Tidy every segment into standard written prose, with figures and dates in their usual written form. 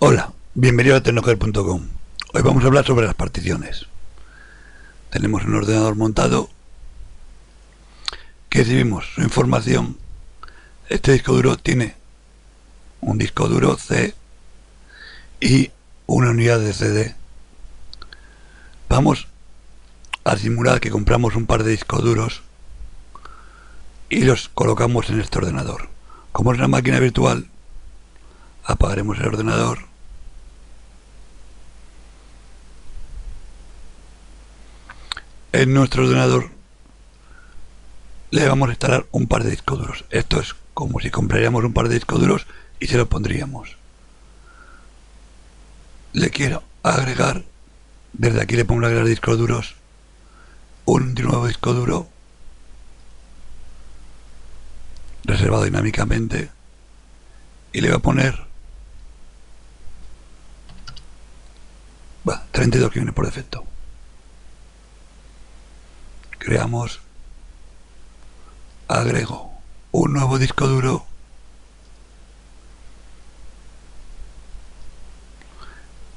Hola, bienvenido a tecnoger.com. Hoy vamos a hablar sobre las particiones. Tenemos un ordenador montado que recibimos su información. Este disco duro tiene un disco duro C y una unidad de CD. Vamos a simular que compramos un par de discos duros y los colocamos en este ordenador. Como es una máquina virtual, apagaremos el ordenador. En nuestro ordenador le vamos a instalar un par de discos duros. Esto es como si compraríamos un par de discos duros y se los pondríamos. Le quiero agregar, desde aquí le pongo agregar discos duros, un nuevo disco duro reservado dinámicamente, y le voy a poner 32 que viene por defecto. Creamos, agrego un nuevo disco duro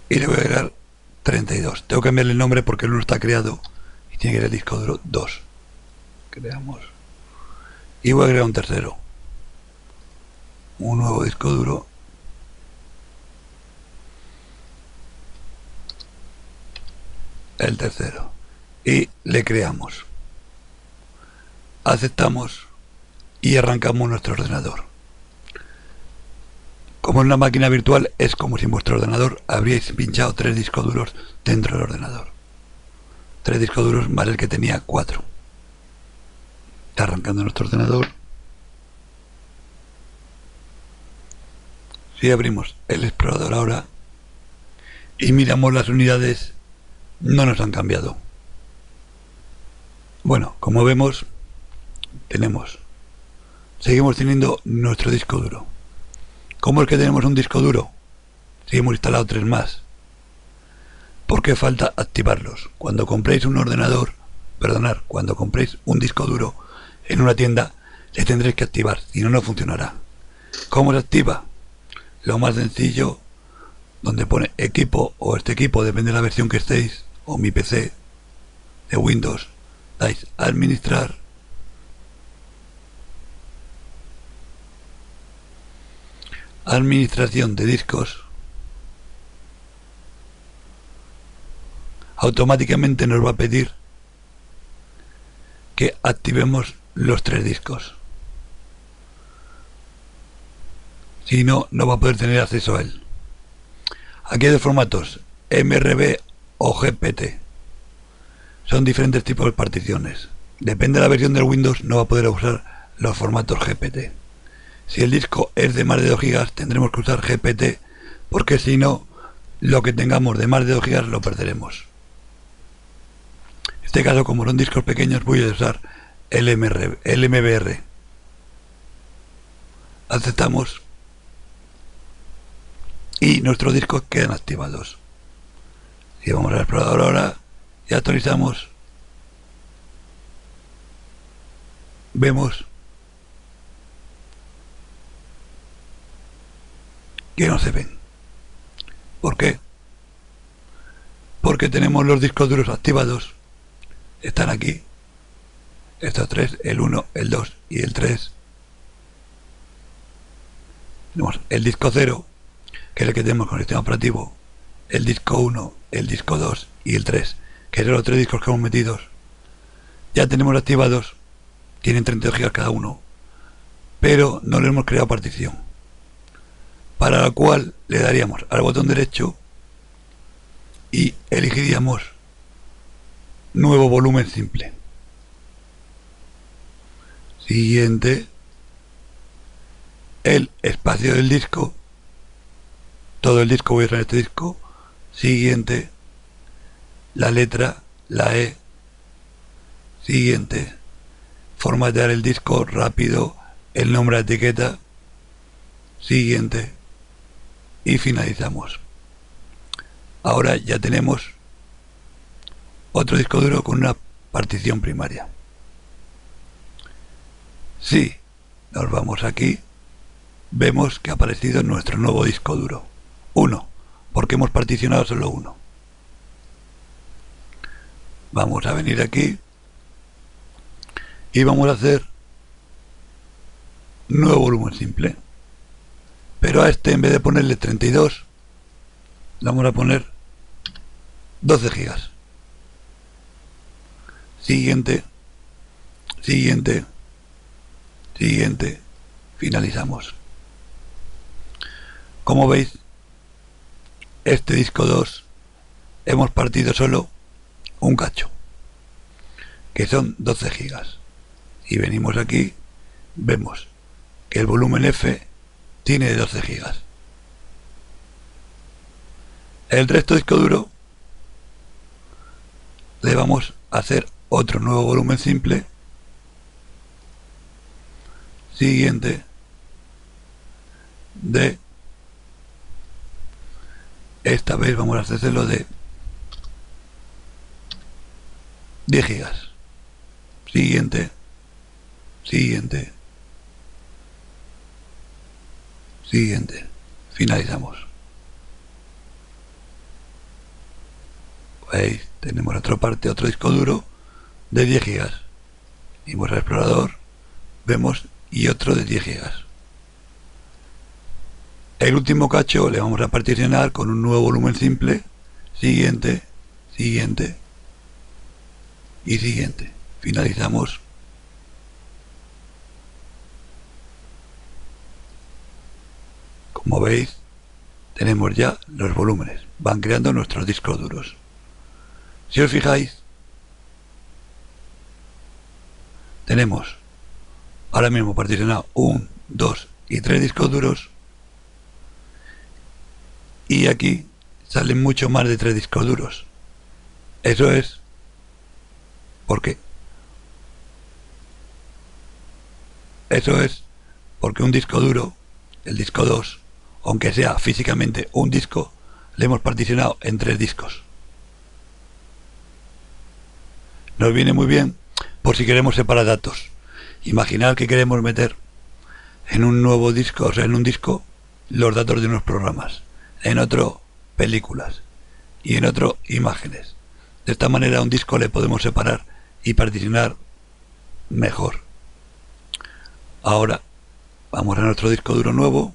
y le voy a agregar 32. Tengo que cambiarle el nombre porque el 1 está creado y tiene que ser el disco duro 2. Creamos y voy a agregar un tercero, un nuevo disco duro, el tercero, y le creamos, aceptamos y arrancamos nuestro ordenador. Como es una máquina virtual, es como si en vuestro ordenador habríais pinchado 3 discos duros dentro del ordenador. 3 discos duros más el que tenía 4. Está arrancando nuestro ordenador. Si abrimos el explorador ahora y miramos las unidades, no nos han cambiado. Bueno, como vemos, seguimos teniendo nuestro disco duro. ¿Cómo es que tenemos un disco duro? Si hemos instalado 3 más. Porque falta activarlos. Cuando compréis un cuando compréis un disco duro en una tienda, le tendréis que activar, si no, no funcionará. ¿Cómo se activa? Lo más sencillo, donde pone equipo o este equipo, depende de la versión que estéis, o mi PC de Windows, dais a administrar, administración de discos. Automáticamente nos va a pedir que activemos los 3 discos. Si no, no va a poder tener acceso a él. Aquí hay 2 formatos, MRB o GPT. Son diferentes tipos de particiones. Depende de la versión del Windows, no va a poder usar los formatos GPT. Si el disco es de más de 2 GB, tendremos que usar GPT, porque si no, lo que tengamos de más de 2 GB lo perderemos. En este caso, como son discos pequeños, voy a usar el MBR. Aceptamos y nuestros discos quedan activados. Si vamos al explorador ahora y actualizamos, vemos que no se ven. ¿Por qué? Porque tenemos los discos duros activados. Están aquí estos 3, el 1, el 2 y el 3. Tenemos el disco 0, que es el que tenemos con el sistema operativo, el disco 1, el disco 2 y el 3, que son los 3 discos que hemos metido. Ya tenemos activados, tienen 32 GB cada uno, pero no le hemos creado partición, para la cual le daríamos al botón derecho y elegiríamos nuevo volumen simple. Siguiente, el espacio del disco, todo el disco voy a usar en este disco. Siguiente, la letra, la E. Siguiente, formatear el disco rápido, el nombre de etiqueta. Siguiente, y finalizamos. Ahora ya tenemos otro disco duro con una partición primaria. Si nos vamos aquí, vemos que ha aparecido nuestro nuevo disco duro. 1. porque hemos particionado solo uno. Vamos a venir aquí y vamos a hacer nuevo volumen simple, pero a este, en vez de ponerle 32, le vamos a poner 12 gigas. Siguiente, siguiente, siguiente, finalizamos. Como veis, este disco 2 hemos partido solo un cacho, que son 12 gigas. Si venimos aquí, vemos que el volumen F tiene 12 gigas. El resto disco duro le vamos a hacer otro nuevo volumen simple. Siguiente, de esta vez vamos a hacerlo de 10 gigas. Siguiente, siguiente, siguiente, finalizamos. ¿Veis? Tenemos otra parte, otro disco duro de 10 gigas. Vamos al explorador, vemos, y otro de 10 gigas. El último cacho le vamos a particionar con un nuevo volumen simple. Siguiente, siguiente y siguiente. Finalizamos. Como veis, tenemos ya los volúmenes. Van creando nuestros discos duros. Si os fijáis, tenemos ahora mismo particionado 1, 2 y 3 discos duros, y aquí salen mucho más de 3 discos duros. Eso es porque un disco duro, el disco 2, aunque sea físicamente un disco, le hemos particionado en 3 discos. Nos viene muy bien por si queremos separar datos. Imaginad que queremos meter en un nuevo disco, o sea, en un disco, los datos de unos programas, en otro películas y en otro imágenes. De esta manera a un disco le podemos separar y particionar mejor. Ahora vamos a nuestro disco duro nuevo,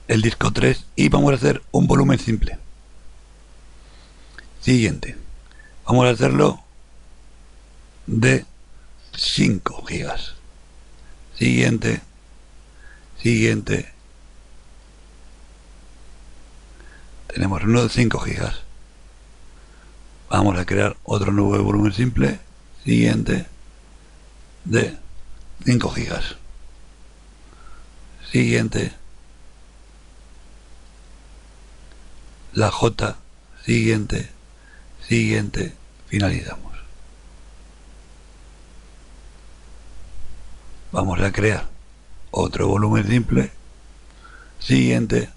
el disco 3, y vamos a hacer un volumen simple. Siguiente, vamos a hacerlo de 5 gigas. Siguiente, siguiente, tenemos uno de 5 gigas. Vamos a crear otro nuevo volumen simple. Siguiente, de 5 gigas. Siguiente, la J, siguiente, siguiente, finalizamos. Vamos a crear otro volumen simple. Siguiente,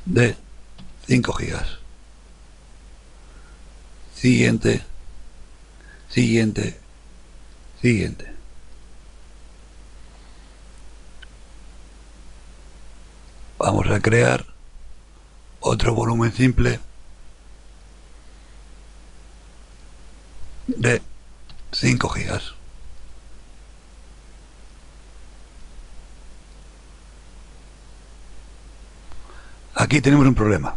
de 5 gigas. Siguiente, siguiente, siguiente. Vamos a crear otro volumen simple de 5 gigas. Aquí tenemos un problema.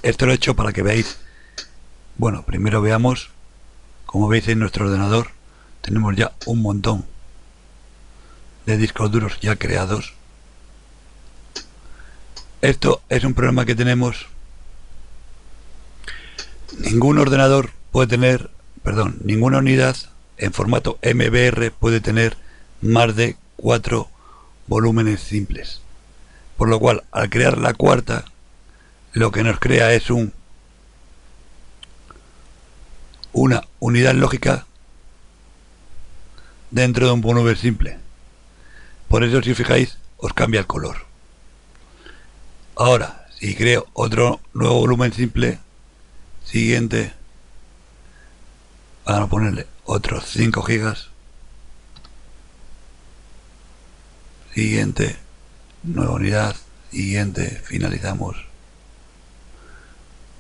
Esto lo he hecho para que veáis. Bueno, primero veamos. Como veis en nuestro ordenador tenemos ya un montón de discos duros ya creados. Esto es un problema que tenemos. Ningún ordenador puede tener, ninguna unidad en formato MBR puede tener más de 4 volúmenes simples. Por lo cual, al crear la cuarta, lo que nos crea es una unidad lógica dentro de un volumen simple. Por eso, si os fijáis, os cambia el color. Ahora, si creo otro nuevo volumen simple, siguiente, vamos a ponerle otros 5 gigas. Siguiente, nueva unidad, siguiente, finalizamos.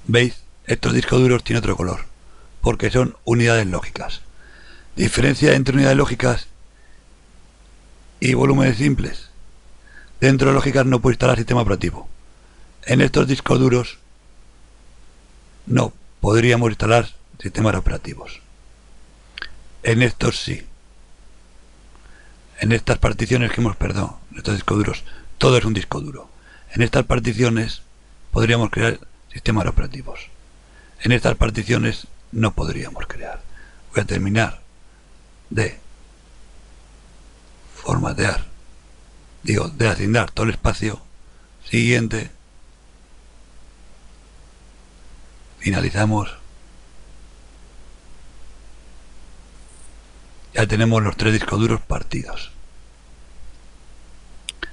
¿Veis? Estos discos duros tienen otro color, porque son unidades lógicas. Diferencia entre unidades lógicas y volúmenes simples. Dentro de lógicas no puedo instalar sistema operativo. En estos discos duros no podríamos instalar sistemas operativos. En estos sí. En estas particiones que en estos discos duros, todo es un disco duro. En estas particiones podríamos crear sistemas operativos. En estas particiones no podríamos crear. Voy a terminar de formatear, de asignar todo el espacio. Siguiente, finalizamos. Ya tenemos los 3 discos duros partidos.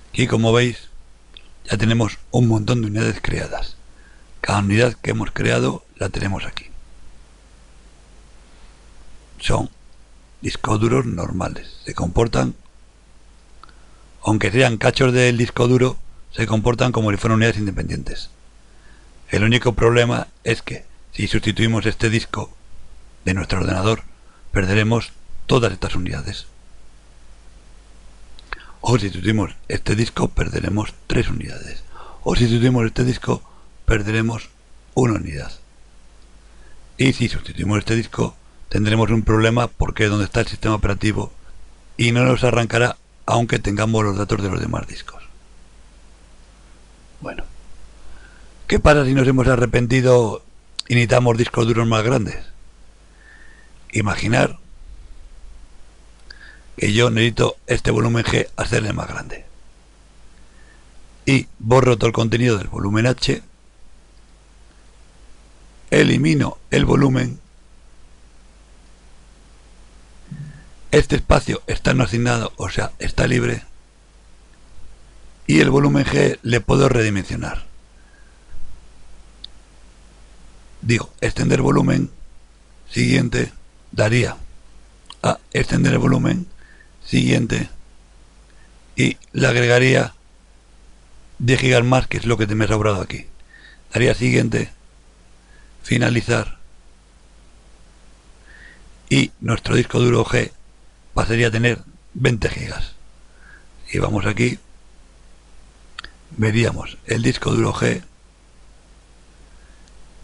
Aquí, como veis, ya tenemos un montón de unidades creadas. Cada unidad que hemos creado la tenemos aquí. Son discos duros normales. Se comportan, aunque sean cachos del disco duro, se comportan como si fueran unidades independientes. El único problema es que si sustituimos este disco de nuestro ordenador, perderemos todas estas unidades. O si sustituimos este disco, perderemos 3 unidades. O si sustituimos este disco, perderemos 1 unidad. Y si sustituimos este disco, tendremos un problema porque es donde está el sistema operativo y no nos arrancará aunque tengamos los datos de los demás discos. Bueno, ¿qué pasa si nos hemos arrepentido y necesitamos discos duros más grandes? Imaginar que yo necesito este volumen G hacerle más grande y borro todo el contenido del volumen H, elimino el volumen, este espacio está no asignado, o sea, está libre, y el volumen G le puedo redimensionar. Digo, extender volumen, siguiente, daría a extender el volumen, siguiente, y le agregaría 10 gigas más, que es lo que me ha sobrado aquí. Daría siguiente, finalizar, y nuestro disco duro G pasaría a tener 20 gigas. Y vamos aquí, veríamos el disco duro G.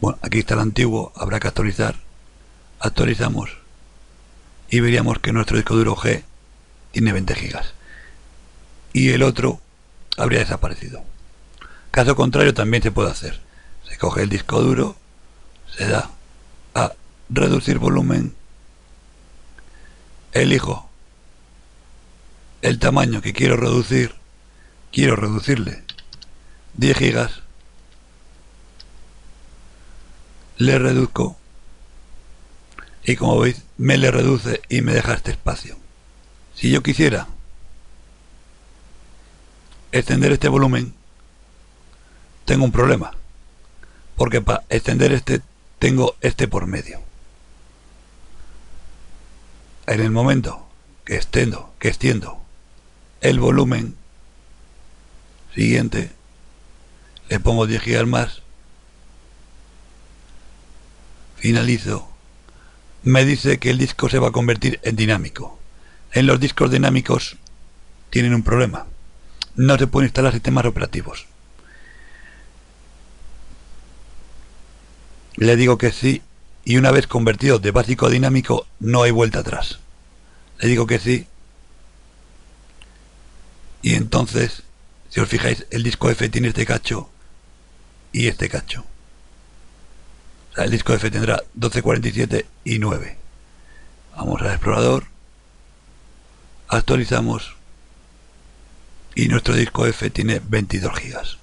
Bueno, aquí está el antiguo, habrá que actualizar. Actualizamos y veríamos que nuestro disco duro G tiene 20 gigas y el otro habría desaparecido. Caso contrario también se puede hacer. Se coge el disco duro, se da a reducir volumen, elijo el tamaño que quiero reducir, quiero reducirle 10 gigas, le reduzco y como veis me le reduce y me deja este espacio. Si yo quisiera extender este volumen, tengo un problema, porque para extender este tengo este por medio. En el momento que extiendo el volumen, siguiente, le pongo 10 gigas más, finalizo, me dice que el disco se va a convertir en dinámico. En los discos dinámicos tienen un problema, no se pueden instalar sistemas operativos. Le digo que sí, y una vez convertido de básico a dinámico no hay vuelta atrás. Le digo que sí, y entonces, si os fijáis, el disco F tiene este cacho y este cacho. O sea, el disco F tendrá 12, 47 y 9. Vamos al explorador, actualizamos y nuestro disco F tiene 22 gigas.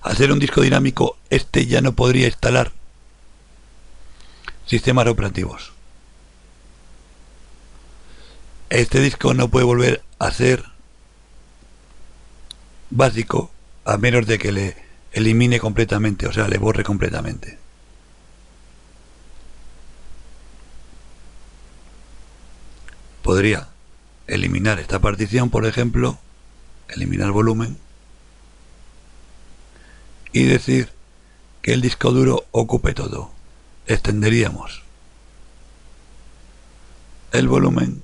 Al ser un disco dinámico, este ya no podría instalar sistemas operativos. Este disco no puede volver a ser básico a menos de que le elimine completamente, o sea, le borre completamente. Podría eliminar esta partición, por ejemplo, eliminar volumen y decir que el disco duro ocupe todo. Extenderíamos el volumen,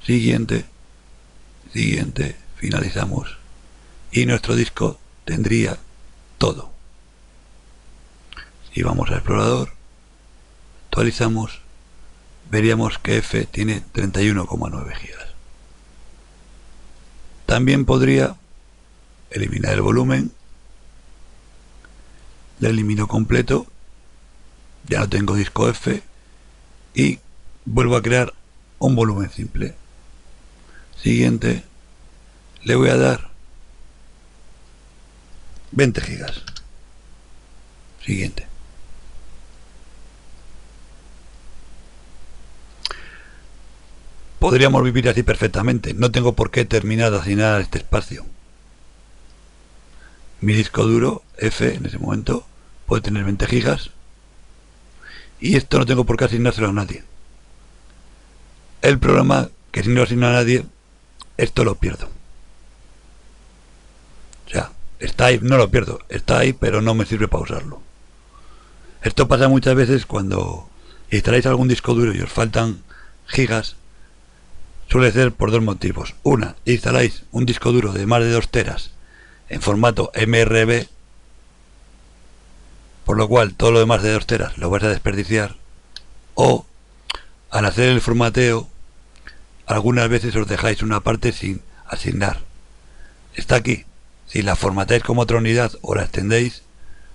siguiente, finalizamos y nuestro disco tendría todo. Si vamos al explorador, actualizamos, veríamos que F tiene 31,9 gigas. También podría eliminar el volumen, le elimino completo, ya no tengo disco F y vuelvo a crear un volumen simple. Siguiente, le voy a dar 20 gigas. Siguiente. Podríamos vivir así perfectamente, no tengo por qué terminar de asignar este espacio. Mi disco duro F en ese momento puede tener 20 gigas y esto no tengo por qué asignárselo a nadie. El programa, que si no lo asigno a nadie, esto lo pierdo. O sea, está ahí, no lo pierdo, está ahí, pero no me sirve para usarlo. Esto pasa muchas veces cuando instaláis algún disco duro y os faltan gigas. Suele ser por dos motivos. Una, instaláis un disco duro de más de 2 teras en formato MRB, por lo cual todo lo demás de 2 teras lo vais a desperdiciar. O, al hacer el formateo, algunas veces os dejáis una parte sin asignar. Está aquí. Si la formateáis como otra unidad o la extendéis,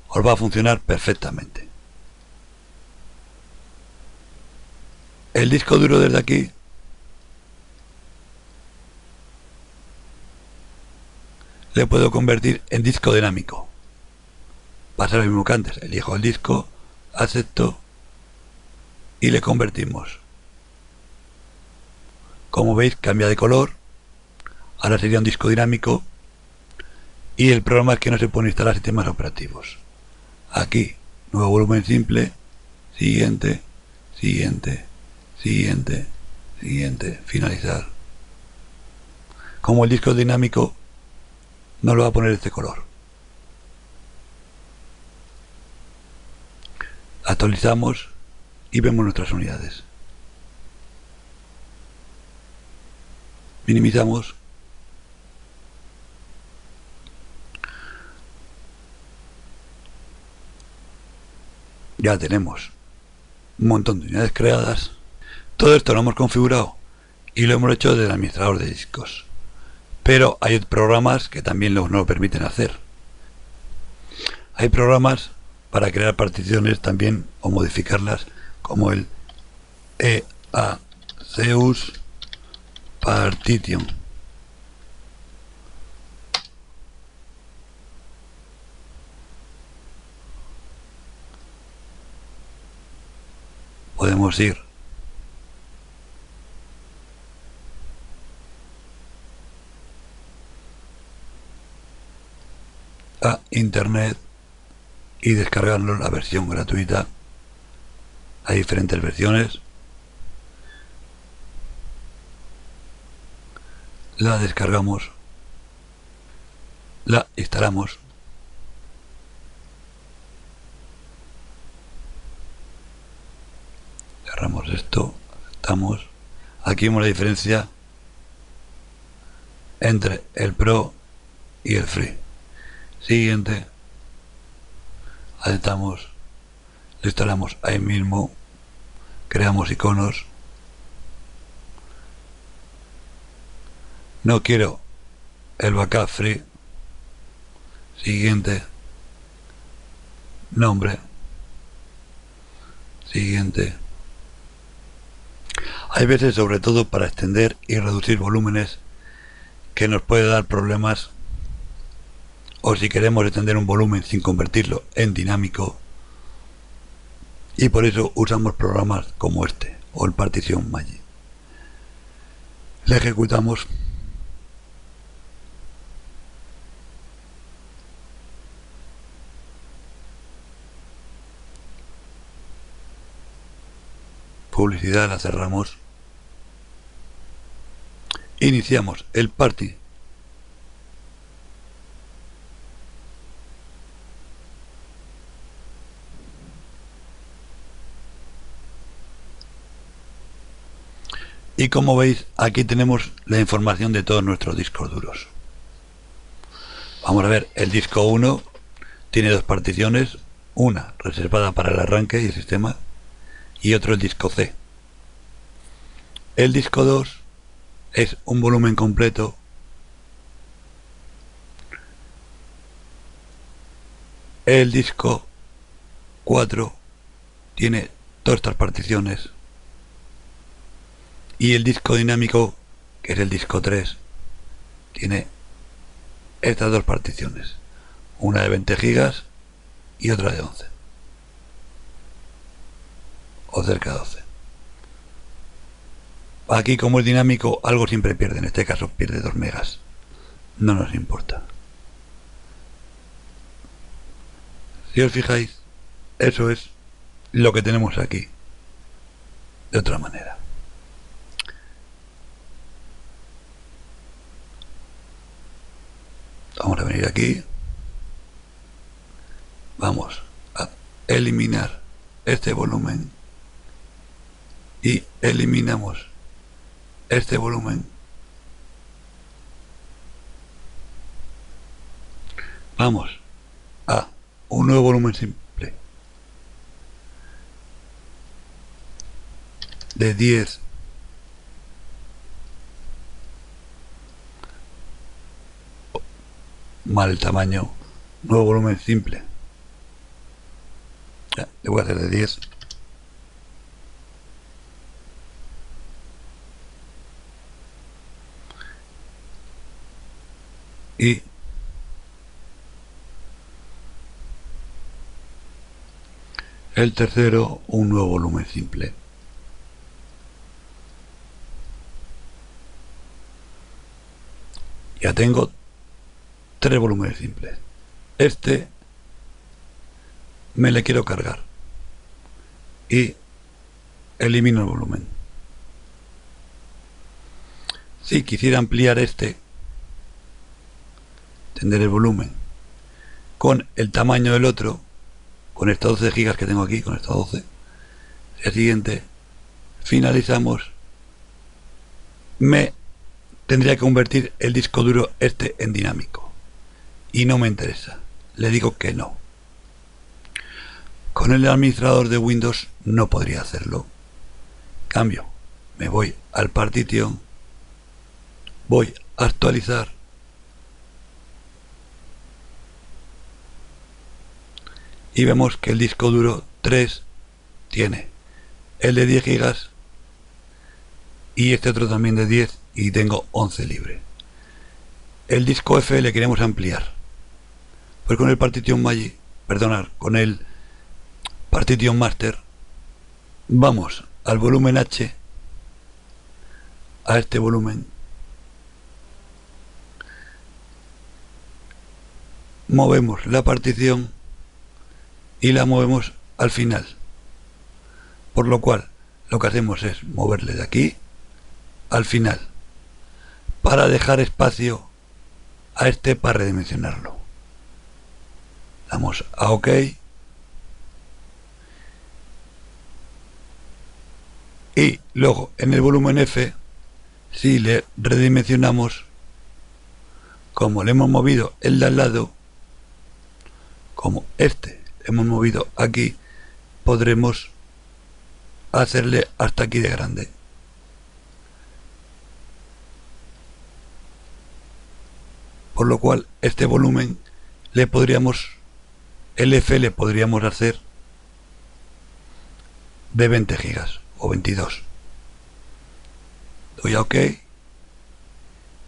os va a funcionar perfectamente. El disco duro desde aquí le puedo convertir en disco dinámico. Pasa lo mismo que antes. Elijo el disco, acepto y le convertimos. Como veis, cambia de color. Ahora sería un disco dinámico. Y el problema es que no se pueden instalar sistemas operativos. Aquí, nuevo volumen simple. Siguiente, finalizar. Como el disco es dinámico, no lo va a poner este color. Actualizamos y vemos nuestras unidades. Minimizamos. Ya tenemos un montón de unidades creadas. Todo esto lo hemos configurado y lo hemos hecho desde el administrador de discos. Pero hay programas que también nos lo permiten hacer. Hay programas para crear particiones también o modificarlas, como el EACEUS Partition. Podemos ir a internet y descargarnos la versión gratuita. Hay diferentes versiones. La descargamos, la instalamos. Cerramos esto, aceptamos. Aquí vemos la diferencia entre el Pro y el Free. Siguiente, aceptamos, lo instalamos ahí mismo, creamos iconos. No quiero el backup free. Siguiente, nombre, siguiente. Hay veces, sobre todo para extender y reducir volúmenes, que nos puede dar problemas, o si queremos extender un volumen sin convertirlo en dinámico, y por eso usamos programas como este o el Partition Magic. Le ejecutamos. Publicidad, la cerramos. Iniciamos el party. Y como veis, aquí tenemos la información de todos nuestros discos duros. Vamos a ver, el disco 1 tiene dos particiones, una reservada para el arranque y el sistema, y otro el disco C. El disco 2 es un volumen completo el disco 4 tiene todas estas particiones y el disco dinámico, que es el disco 3, tiene estas dos particiones, una de 20 gigas y otra de 11 o cerca de 12. Aquí, como es dinámico, algo siempre pierde, en este caso pierde 2 megas, no nos importa. Si os fijáis, eso es lo que tenemos aquí de otra manera. Vamos a venir aquí, vamos a eliminar este volumen y eliminamos este volumen. Vamos a un nuevo volumen simple de 10 mal el tamaño, nuevo volumen simple, ya, le voy a hacer de 10 y el tercero un nuevo volumen simple. Ya tengo 3 volúmenes simples. Este me le quiero cargar y elimino el volumen. Si quisiera ampliar este, tendré el volumen con el tamaño del otro, con estas 12 gigas que tengo aquí, con estas 12. El siguiente, finalizamos, me tendría que convertir el disco duro este en dinámico y no me interesa, le digo que no. Con el administrador de Windows no podría hacerlo. Cambio, me voy al Partition, voy a actualizar y vemos que el disco duro 3 tiene el de 10 gigas y este otro también de 10 y tengo 11 libre. El disco F le queremos ampliar, pues con el Partition Magic, con el Partition Master, vamos al volumen H, a este volumen, movemos la partición y la movemos al final, por lo cual lo que hacemos es moverle de aquí al final para dejar espacio a este para redimensionarlo. Damos a OK y luego en el volumen F, si le redimensionamos, como le hemos movido el de al lado, como este hemos movido aquí, podremos hacerle hasta aquí de grande. Por lo cual este volumen le podríamos, el F le podríamos hacer de 20 gigas o 22. Doy a OK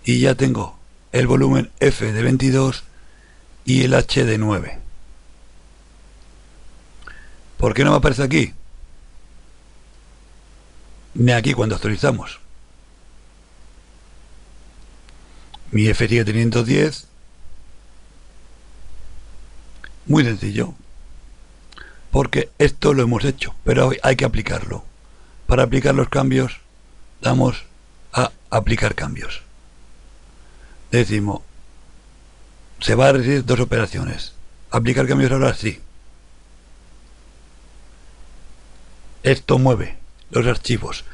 y ya tengo el volumen F de 22 y el H de 9. ¿Por qué no me aparece aquí? Ni aquí cuando actualizamos. Mi F sigue teniendo 10. Muy sencillo, porque esto lo hemos hecho, pero hay que aplicarlo. Para aplicar los cambios damos a aplicar cambios. Decimos, se va a recibir 2 operaciones. Aplicar cambios ahora sí. Esto mueve los archivos.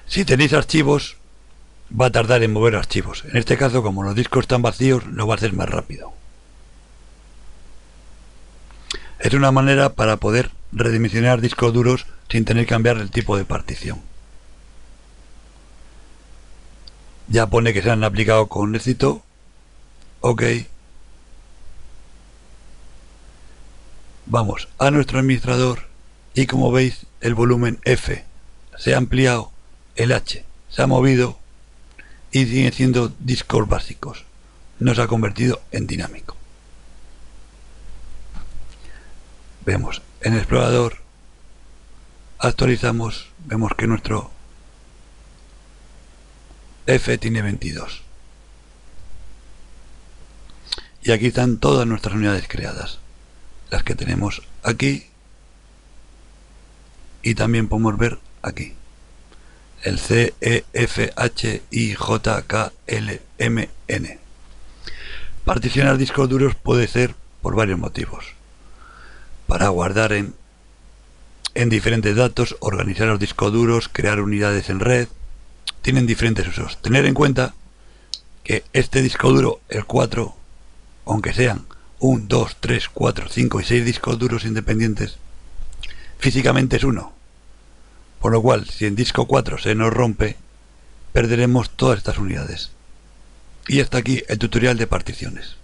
Si tenéis archivos, va a tardar en mover archivos. En este caso, como los discos están vacíos, lo va a hacer más rápido. Es una manera para poder redimensionar discos duros sin tener que cambiar el tipo de partición. Ya pone que se han aplicado con éxito. Ok. Vamos a nuestro administrador y como veis el volumen F se ha ampliado, el H se ha movido y siguen siendo discos básicos. No se ha convertido en dinámico. Vemos en el explorador, actualizamos, vemos que nuestro F tiene 22. Y aquí están todas nuestras unidades creadas, las que tenemos aquí, y también podemos ver aquí el C, E, F, H, I, J, K, L, M, N. Particionar discos duros puede ser por varios motivos: para guardar en diferentes datos, organizar los discos duros, crear unidades en red. Tienen diferentes usos. Tener en cuenta que este disco duro, el 4, aunque sean 1, 2, 3, 4, 5 y 6 discos duros independientes, físicamente es uno. Por lo cual, si el disco 4 se nos rompe, perderemos todas estas unidades. Y hasta aquí el tutorial de particiones.